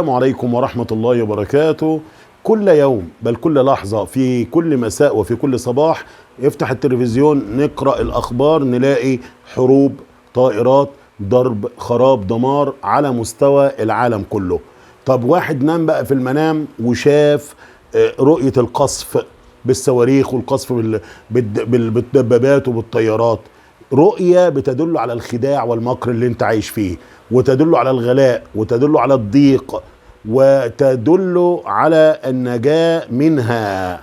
السلام عليكم ورحمة الله وبركاته. كل يوم بل كل لحظة، في كل مساء وفي كل صباح، افتح التلفزيون نقرأ الأخبار نلاقي حروب، طائرات، ضرب، خراب، دمار على مستوى العالم كله. طب واحد نام بقى في المنام وشاف رؤية القصف بالصواريخ والقصف بالدبابات وبالطيارات، رؤية بتدل على الخداع والمكر اللي انت عايش فيه، وتدل على الغلاء، وتدل على الضيق، وتدل على النجاة منها،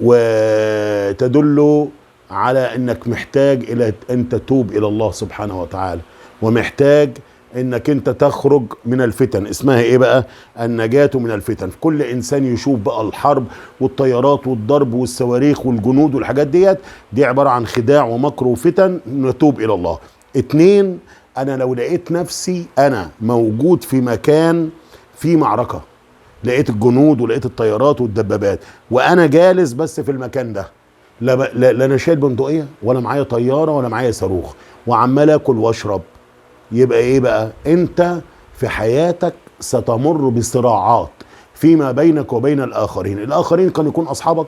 وتدل على انك محتاج الى ان تتوب الى الله سبحانه وتعالى، ومحتاج انك انت تخرج من الفتن. اسمها ايه بقى؟ النجاة من الفتن. كل انسان يشوف بقى الحرب والطيارات والضرب والصواريخ والجنود والحاجات دي عبارة عن خداع ومكر وفتن، نتوب الى الله. اتنين، انا لو لقيت نفسي انا موجود في مكان في معركة، لقيت الجنود ولقيت الطيارات والدبابات، وانا جالس بس في المكان ده، لا انا شايل بندقية ولا معايا طيارة ولا معايا صاروخ، وعمال اكل واشرب، يبقى ايه بقى؟ انت في حياتك ستمر بصراعات فيما بينك وبين الاخرين. الاخرين قد يكون اصحابك،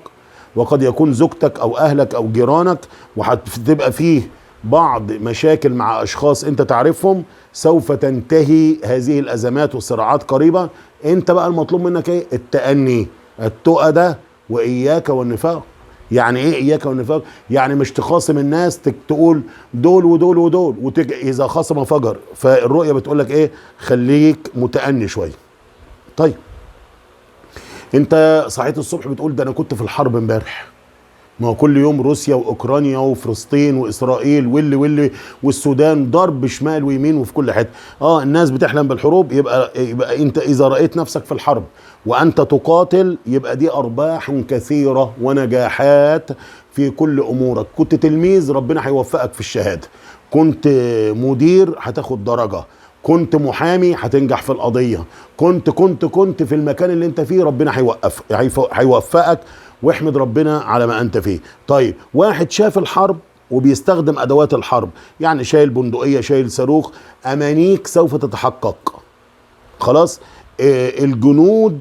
وقد يكون زوجتك او اهلك او جيرانك، وهتبقى فيه بعض مشاكل مع اشخاص انت تعرفهم. سوف تنتهي هذه الازمات والصراعات قريبة. انت بقى المطلوب منك ايه؟ التأني، التقى ده، واياك والنفاق. يعني ايه اياك والنفاق؟ يعني مش تخاصم الناس تقول دول ودول ودول اذا خصم فجر. فالرؤية بتقول لك ايه؟ خليك متأني شوية. طيب انت صحيت الصبح بتقول ده انا كنت في الحرب امبارح. ما هو كل يوم روسيا واوكرانيا وفلسطين واسرائيل واللي والسودان، ضرب شمال ويمين وفي كل حته. الناس بتحلم بالحروب. يبقى انت اذا رايت نفسك في الحرب وانت تقاتل، يبقى دي ارباح كثيره ونجاحات في كل امورك. كنت تلميذ، ربنا هيوفقك في الشهاده. كنت مدير، هتاخد درجه. كنت محامي، هتنجح في القضيه. كنت في المكان اللي انت فيه، ربنا هيوفقك، واحمد ربنا على ما انت فيه. طيب واحد شاف الحرب وبيستخدم ادوات الحرب، يعني شايل بندقية، شايل صاروخ، امانيك سوف تتحقق. خلاص. الجنود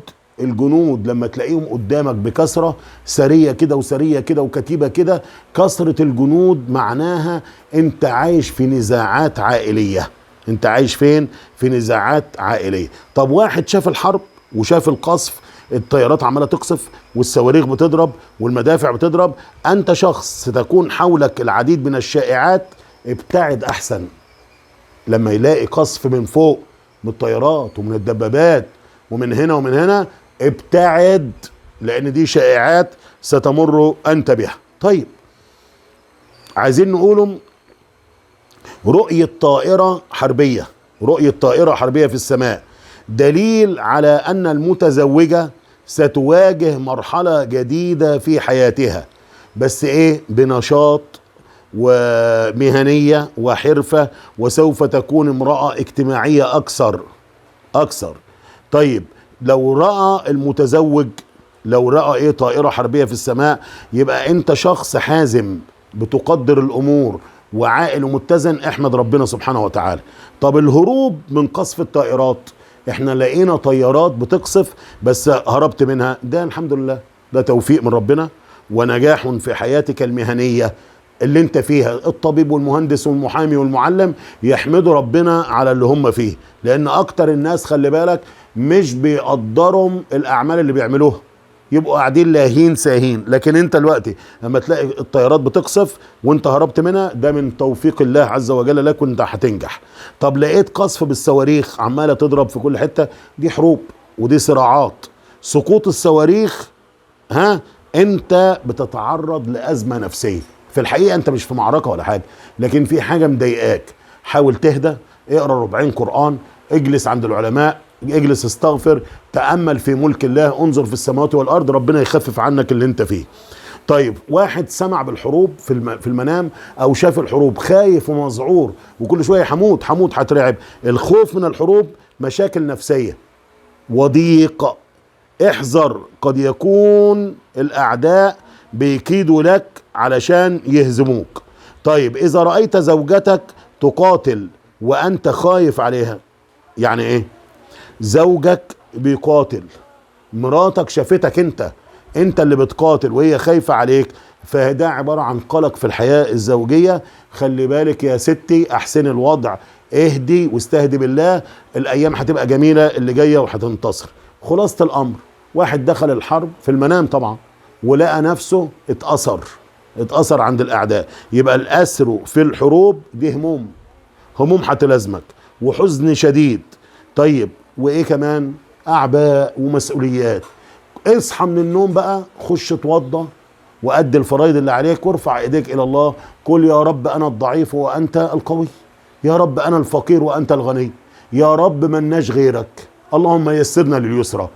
لما تلاقيهم قدامك بكثرة، سرية كده وسرية كده وكتيبة كده، كثرة الجنود معناها انت عايش في نزاعات عائلية. انت عايش فين؟ في نزاعات عائلية. طب واحد شاف الحرب وشاف القصف، الطيارات عمالة تقصف والصواريخ بتضرب والمدافع بتضرب، انت شخص ستكون حولك العديد من الشائعات. ابتعد احسن. لما يلاقي قصف من فوق، من الطيارات ومن الدبابات ومن هنا ومن هنا، ابتعد، لان دي شائعات ستمر انت بها. طيب عايزين نقولهم رؤية طائرة حربية. رؤية طائرة حربية في السماء دليل على أن المتزوجة ستواجه مرحلة جديدة في حياتها، بس إيه؟ بنشاط ومهنية وحرفة، وسوف تكون امرأة اجتماعية أكثر. طيب لو رأى المتزوج، لو رأى إيه؟ طائرة حربية في السماء، يبقى أنت شخص حازم، بتقدر الأمور، وعاقل ومتزن. احمد ربنا سبحانه وتعالى. طب الهروب من قصف الطائرات، احنا لقينا طيارات بتقصف بس هربت منها، ده الحمد لله، ده توفيق من ربنا ونجاح في حياتك المهنية اللي انت فيها. الطبيب والمهندس والمحامي والمعلم يحمدوا ربنا على اللي هم فيه، لان اكتر الناس خلي بالك مش بيقدروا الاعمال اللي بيعملوها، يبقوا قاعدين لاهين ساهين. لكن انت دلوقتي لما تلاقي الطيارات بتقصف وانت هربت منها، ده من توفيق الله عز وجل لك، وانت هتنجح. طب لقيت قصف بالصواريخ عماله تضرب في كل حته، دي حروب ودي صراعات. سقوط الصواريخ، انت بتتعرض لازمه نفسيه. في الحقيقه انت مش في معركه ولا حاجه، لكن في حاجه مضايقاك. حاول تهدى، اقرا ربعين قران، اجلس عند العلماء، اجلس استغفر، تأمل في ملك الله، انظر في السماوات والأرض، ربنا يخفف عنك اللي انت فيه. طيب واحد سمع بالحروب في المنام، او شاف الحروب، خايف ومذعور وكل شوية هموت هترعب. الخوف من الحروب مشاكل نفسية وضيق. احذر، قد يكون الأعداء بيكيدوا لك علشان يهزموك. طيب إذا رأيت زوجتك تقاتل وأنت خايف عليها، يعني إيه؟ زوجك بيقاتل، مراتك شافتك انت اللي بتقاتل وهي خايفة عليك، فده عبارة عن قلق في الحياة الزوجية. خلي بالك يا ستي، احسن الوضع، اهدي واستهدي بالله، الايام هتبقى جميلة اللي جاية وهتنتصر. خلاصة الامر، واحد دخل الحرب في المنام طبعا ولقى نفسه اتأثر عند الاعداء. يبقى الاسر في الحروب دي هموم هتلازمك وحزن شديد. طيب وايه كمان؟ اعباء ومسؤوليات. اصحى من النوم بقى، خش اتوضى وأدي الفرائض اللي عليك وارفع ايديك الى الله، قل يا رب انا الضعيف وانت القوي، يا رب انا الفقير وانت الغني، يا رب ملناش غيرك، اللهم يسرنا لليسرى.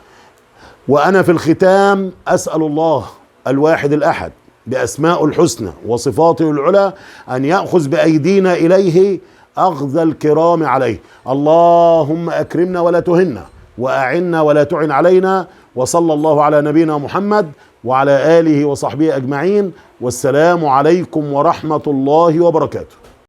وانا في الختام اسأل الله الواحد الاحد باسماء الحسنى وصفاته العلى ان يأخذ بايدينا اليه اخذ الكرام عليه. اللهم اكرمنا ولا تهنا، واعنا ولا تعن علينا. وصلى الله على نبينا محمد وعلى آله وصحبه أجمعين، والسلام عليكم ورحمة الله وبركاته.